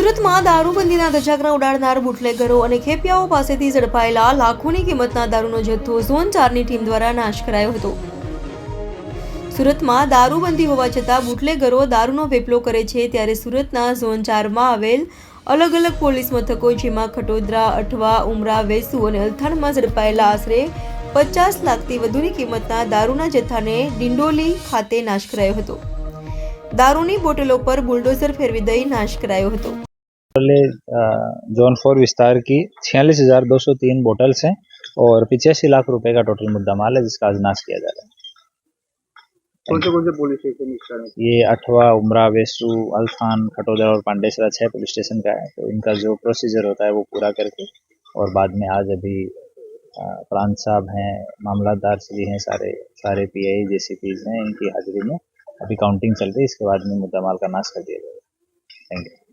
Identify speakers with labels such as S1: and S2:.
S1: સુરતમાં દારૂબંધીના ધજાગરા ઉડાડનાર બુટલેગરો અને ખેપિયાઓ પાસેથી ઝડપાયેલા લાખોની કિંમતના દારૂનો જથ્થો ઝોન 4ની ટીમ દ્વારા નાશ કરાયો હતો। સુરતમાં દારૂબંધી હોવા છતાં બુટલેગરો દારૂનો વેપલો કરે છે, ત્યારે સુરતના ઝોન 4માં આવેલ અલગ અલગ પોલીસ મથકો જેમાં ખટોદરા, અઠવા, ઉમરા, વેસુ અને અલથાણમાં ઝડપાયેલા આશરે 50 લાખથી વધુની કિંમતના દારૂના જથ્થાને ડિંડોલી ખાતે નાશ કરાયો હતો। दारूनी बोतलों पर बुलडोजर फेरवी दई नाश करायो हतो।
S2: जोन 4 विस्तार की 46,203 बोटल्स हैं और 85 लाख रुपए का टोटल मुद्दा माल है, जिसका आज नाश किया जा रहा है। कौन से पुलिस स्टेशन? ये अठवा, उमरा, वेसू, अल्थान, खटोदरा और पांडेसरा 6 पुलिस स्टेशन का है। तो इनका जो प्रोसीजर होता है वो पूरा करके और बाद में आज अभी प्रांत साहब हैं, मामलादार श्री हैं, सारे पीआई जेसीपीज हैं, इनकी हाजिरी में अभी काउंटिंग चल रही है। इसके बाद में मुद्दा माल का नाश कर दिया जाएगा। Thank you.